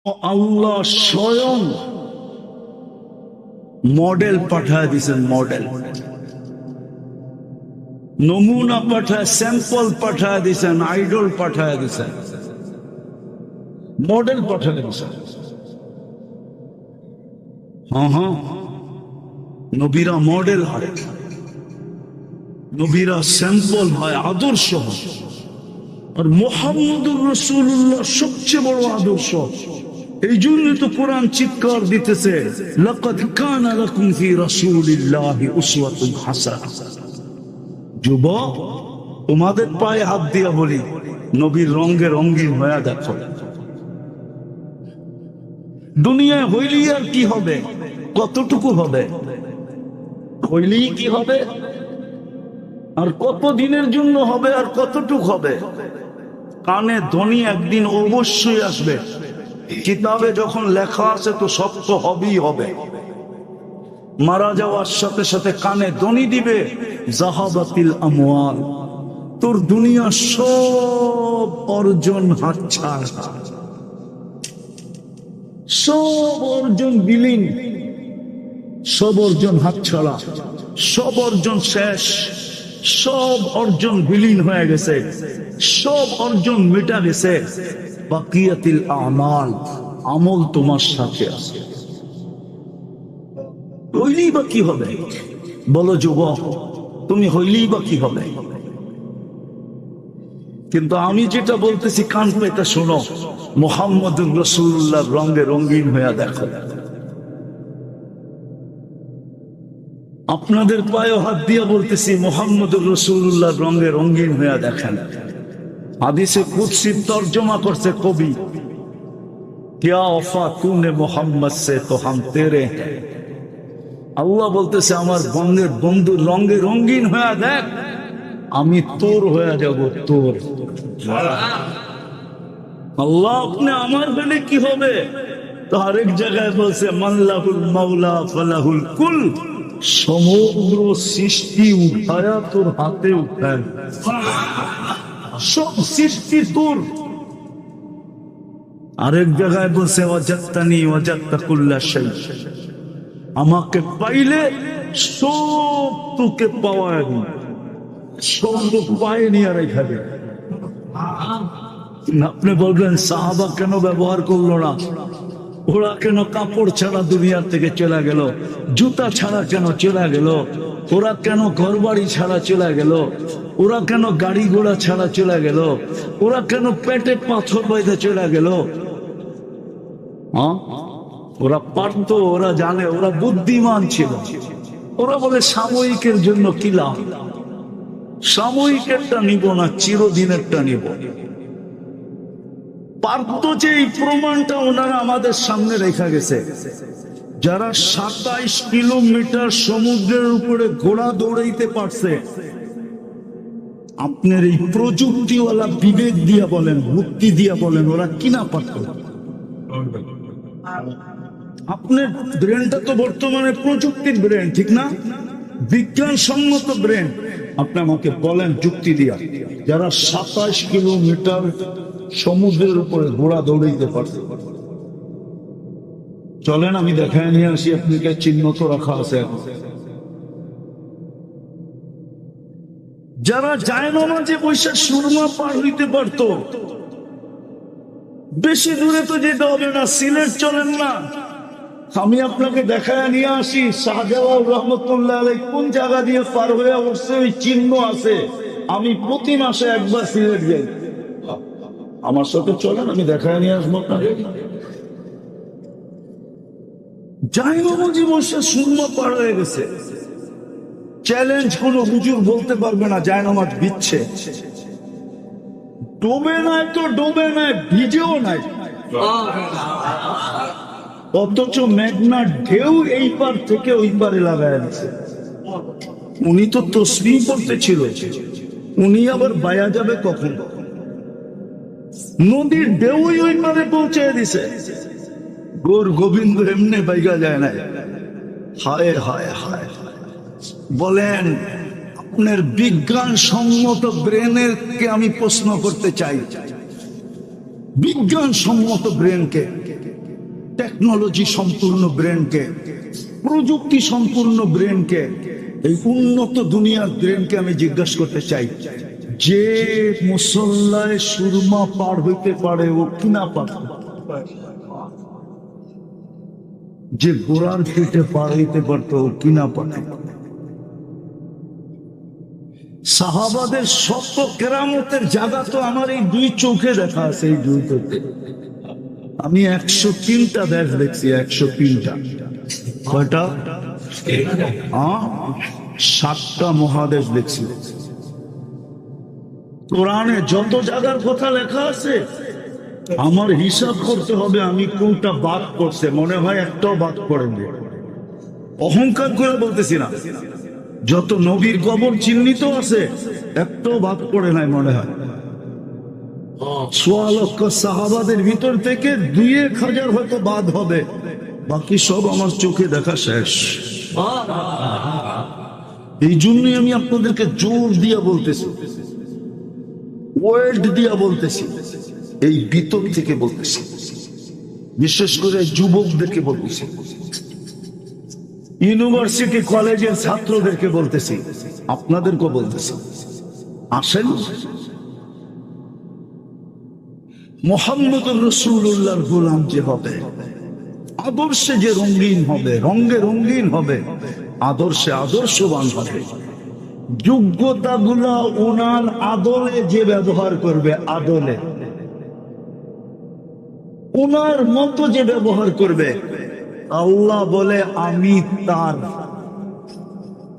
আল্লাহ স্বয়ং মডেল পাঠায় দিয়েছেন, মডেল নমুনা পাঠায়, স্যাম্পল পাঠায় দিয়েছেন, আইডল পাঠায় দিয়েছেন, মডেল পাঠায় দিয়েছেন। হ্যাঁ, নবীরা মডেল হয়, নবীরা স্যাম্পল হয়, আদর্শ হয়। আর মুহাম্মদুর রাসূলুল্লাহ সবচেয়ে বড় আদর্শ। এই জন্য তো কোরআন চিৎকার দিতেছে, লাকাদ কানা লাকুম ফি রাসূলিল্লাহি উসওয়াতুন হাসানাহ। যুবক, তোমাদের পায়ে হাত দিয়া বলি, নবীর রঙে রঙিন হয়ে দেখো। দুনিয়ায় হইলি আর কি হবে, কতটুকু হবে, হইলি কি হবে, আর কত দিনের জন্য হবে, আর কতটুকু হবে। কানে ধ্বনি একদিন অবশ্যই আসবে, কিতাবে যখন লেখা আছে তো সব তো হবেই হবে। মারা যাওয়ার সাথে সাথে কানে ধ্বনি দিবে, জাহাবাতিল আমওয়াল, তোর দুনিয়া সব অর্জন হাতছাড়া, সব অর্জন বিলীন, সব অর্জন হাতছাড়া, সব অর্জন শেষ, সব অর্জন বিলীন হয়ে গেছে, সব অর্জন মিটা গেছে। বাকিয়াতিল আমাল, আমল তোমার সাথে আছে। হইলেই বা কি হবে বলো যুবক, তুমি হইলেই বা কি হবে। কিন্তু আমি যেটা বলতেছি কান পেতে শোনো, মুহাম্মদুর রাসূলুল্লাহর রঙে রঙিন হয়ে দেখো। আপনাদের পায়ে হাত দিয়ে বলতেছি, মুহাম্মদুর রাসূলুল্লাহর রঙে রঙিন হয়ে দেখেন। হাদিসে কুদসি তর্জমা করছে কবি, क्या वफा तूने मोहम्मद से तो हम तेरे हैं। আল্লাহ বলতেছে, আমার বন্ধের বন্ধু রঙে রঙিন হয়ে দেখ, আমি তোর হয়ে যাব, তোর। আল্লাহ আপনি আমার হলে কি হবে। তো আরেক জায়গায় বলছে, মাল্লাহুল মাওলা ফালাহুল কুল, সমগ্র সৃষ্টি উঠায়া তোর হাতে উঠায়, সব সৃষ্টি তোর। আরেক জায়গায় বলছে, ওয়াজাত্তানি ওয়াজাত্তা কুল্লা শাই, আমাকে পাইলে সব তোকে পাওয়া, সব তো পায়নি আর এখানে। আপনি বলবেন সাহাবা কেন ব্যবহার করলো না, ওরা কেন কাপড় ছাড়া দুনিয়ার থেকে চলে গেল, জুতা ছাড়া কেন চলে গেল, ওরা কেন ঘরবাড়ি ছাড়া চলে গেল, ওরা কেন গাড়ি ঘোড়া ছাড়া চলে গেল, ওরা কেন পেটে পাথর বাইতে চলে গেল। ওরা পারতো, ওরা জানে, ওরা বুদ্ধিমান ছিল। ওরা বলে সাময়িকের জন্য কি লাভ, সাময়িকেরটা নিব না, চিরদিনেরটা নিব। পারতো যে এই প্রমাণটা ওনারা আমাদের সামনে রেখা গেছে। যারা 27 কিলোমিটার সমুদ্রের উপরে ঘোড়া দৌড়াইতে পারছে, আপনার এই প্রযুক্তিওয়ালা বিবেক দিয়া বলেন, বুদ্ধি দিয়া বলেন, ওরা কিনা পারত। আপনার ব্রেনটা তো বর্তমানে প্রযুক্তির ব্রেন, ঠিক না, বিজ্ঞানসম্মত ব্রেন। আপনি আমাকে বলেন যুক্তি দিয়া, যারা 27 কিলোমিটার সমুদ্রের উপরে ঘোড়া দৌড়াইতে পারছে, চলেন আমি দেখায় নিয়ে আসি, আপনাকে চিহ্ন তো রাখা আছে। যারা জায়নামাজে বৈশাখ সুরমা পার হইতে পারতো, বেশি দূরে তো যেতে হবে না, সিলেট চলেন না, আমি আপনাকে দেখায় নিয়ে আসি। শাহজালাল রহমতুল্লাহ আলাইহি কোন জায়গা দিয়ে পার হয়ে উঠছে, ওই চিহ্ন আছে। আমি প্রতি মাসে একবার সিলেট যাই, আমার সাথে চলেন, আমি দেখায় নিয়ে আসবো আপনাকে। জায়নামাজে বসে সুরমা পার হয়ে গেছে, চ্যালেঞ্জ কোন হুজুর বলতে পারবে না জায়নামাজ বিচ্ছে। ডোবে নাই তো ডোবে নাই, ভিজেও নাই, অথচ মেঘনার ঢেউ এই পার থেকে ওই পারে লাগায় দিচ্ছে। উনি তো তসবিহ পড়তেছিল, উনি আবার বায়া যাবে কখন, নদীর ঢেউই ওই পারে পৌঁছে দিছে। গোর গোবিন্দ এমনি বাইগা যায় না। হায় হায় হায়, বলেন আপনার বিজ্ঞান সম্মত ব্রেনের কে আমি প্রশ্ন করতে চাই, বিজ্ঞান সম্মত ব্রেনকে টেকনোলজি সম্পূর্ণ ব্রেনকে, প্রযুক্তি সম্পূর্ণ ব্রেনকে, এই উন্নত দুনিয়ার ব্রেনকে আমি জিজ্ঞাসা করতে চাই, যে মুসল্লায় সুরমা পার হইতে পারে ও কিনা পারে? যে গোড়ার পেটে পার হইতে পারতো ও কিনা পারে? সাহাবাদের শত কেরামতের জায়গা তো আমার এই দুই চোখে দেখা আছে। এই দুই চোখে আমি 103টা দেশ দেখছি। 103টা। কয়টা? 7টা মহাদেশ দেখছি। কোরআনে যত জায়গার কথা লেখা আছে আমার হিসাব করতে হবে আমি কোনটা বাদ করছে। মনে হয় একটাও বাদ করেনি। অহংকার করে বলতেছি না, যত নবীর কবর চিহ্নিত আছে একটাও বাদ পড়ে নাই মনে হয়। 1.25 লক্ষ সাহাবাদের ভিতর থেকে 2-1000 হয়তো বাদ হবে, বাকি সব আমার চোখে দেখা শেষ। এই জন্যই আমি আপনাদেরকে জোর দিয়া বলতেছি, ওয়ার্ড দিয়া বলতেছি, এই ভিতর থেকে বলতেছি, বিশেষ করে যুবকদেরকে বলতেছি, ইউনিভার্সিটি কলেজের ছাত্রদেরকে বলতেছি, আপনাদেরকে বলতেছি, আসেন মুহাম্মদুর রাসূলুল্লাহর গোলাম যে হবে, আদর্শে যে রঙিন হবে, রঙে রঙিন হবে, আদর্শে আদর্শবান হবে, যোগ্যতা গুলা ওনার আদলে যে ব্যবহার করবে, আদলে ওনার মতো যে ব্যবহার করবে, আল্লাহ বলে আমি তার।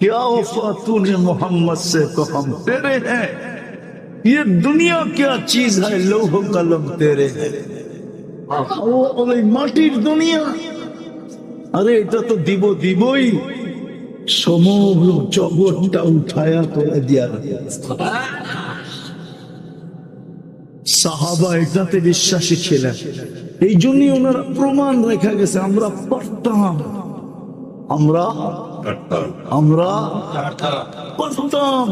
क्या वफा तूने मोहम्मद से तो हम तेरे हैं, ये दुनिया क्या चीज है, लौह कलम तेरे हैं। মাটির দুনিয়া, আরে এটা তো দিবই, সমগ্র জগৎটা উঠায়া করে দিয়া। সাহাবা এটাতে বিশ্বাসী ছিলেন, এই জন্যই ওনারা প্রমাণ রেখে গেছে। আমরা পারতাম, আমরা পারতাম,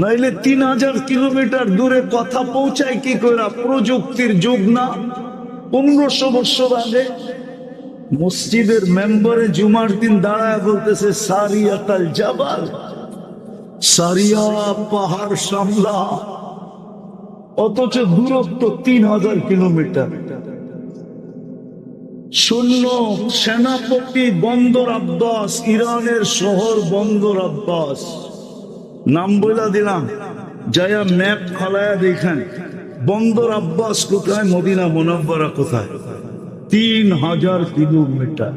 নাইলে 3000 কিলোমিটার দূরে কথা পৌঁছায় কি করে? প্রযুক্তির যুগ না? 1500 বছর আগে মসজিদের মেম্বারে জুমার দিন দাঁড়ায় বলতেছে সারিয়াতাল জাবাল, সারিয়া পাহাড় সামলা, অথচ দূরত্ব 3000 কিলোমিটার। শূন্য সেনাপতি বন্দর আব্বাস, ইরানের শহর বন্দর আব্বাস, নাম বইলা দিলাম, যায়া ম্যাপ ফালায়া দেখেন বন্দর আব্বাস কোথায়, মদিনা মুনাব্বারা কোথায়। 3000 কিলোমিটার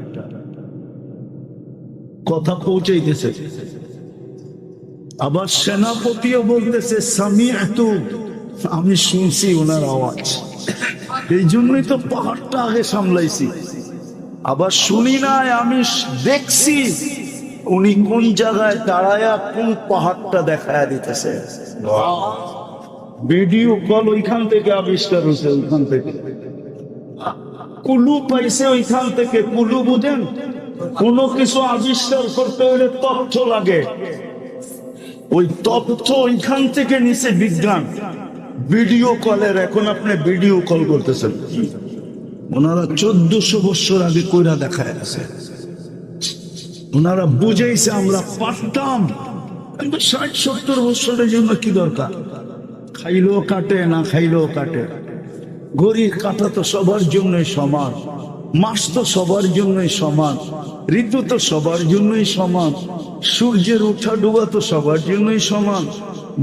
কথা পৌঁছাইতেছে। আবার সেনাপতিও বলতেছে সামিআতু, আমি শুনছি ওনার আওয়াজ, এই জন্যই তো পাহাড়টা আগে সামলাইছি। আবার শুনি নাই, আমি দেখছি উনি কোন জায়গায় দাঁড়ায়া কোন পাহাড়টা দেখায়া দিতেছে। ভিডিও কল ওইখান থেকে আবিষ্কার হয়েছে, ওইখান থেকে কুলু পাইছে, ওইখান থেকে কুলু বুঝেন। কোনো কিছু আবিষ্কার করতে হলে তথ্য লাগে, ওই তথ্য ওইখান থেকে নিচে বিজ্ঞান। ভিডিও কলের, এখন আপনি ভিডিও কল করতেছেন, ওনারা 1400 বছর আগে কইরা দেখায় আছে। ওনারা বুঝাইছে আমরা পারতাম, কিন্তু 60-70 বছরের জন্য কি দরকার? খাইলেও কাটে, না খাইলেও কাটে। ঘড়ির কাঁটা তো সবার জন্যই সমান, মাস তো সবার জন্যই সমান, ঋতু তো সবার জন্যই সমান, সূর্যের উঠা ডুবা তো সবার জন্যই সমান,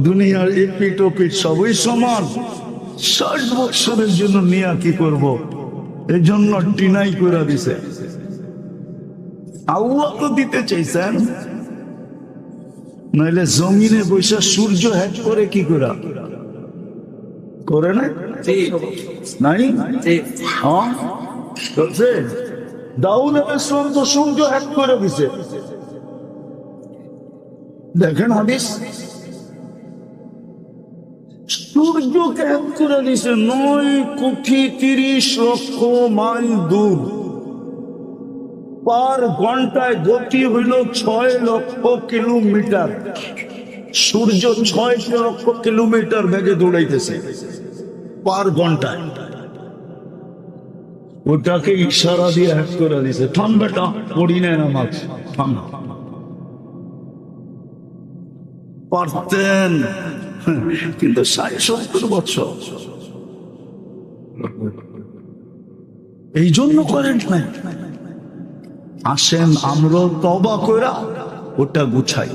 দুনিয়ার এপিট ওপিট সবই সমান। 60 বছরের জন্য নিয়া কি করব? এই জন্য ডিনাই করে দিছে। আল্লাহ তো দিতে চাইছেন, নইলে জমিনে বৈশা সূর্য হ্যাক করে কি করে না? নাই দাউদ আলাইহিস সালাম তো সূর্য হ্যাক করে দিছে। দেখেন হাদিস, সূর্যকে হ্যাক করে দিছে 9,30,00,000 মাইল দূর। পার ঘন্টায় গতি হইল 6 লক্ষ কিলোমিটার। সূর্য 6 লক্ষ কিলোমিটার বেগে দৌড়াইতেছে পার ঘন্টায়। ওটাকে ইশারা দিয়ে হ্যাক করে দিছে, থাম বেটা, পড়ি না নামাজ, থাম। পারতেন, কিন্তু ৬০-৭০ বছর এই জন্য করেন না। আসেন আমরা তওবা কইরা ওটা গুছাই।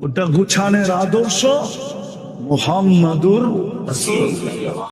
ওটা গুছানোর আদর্শ মুহাম্মাদুর রাসূলুল্লাহ।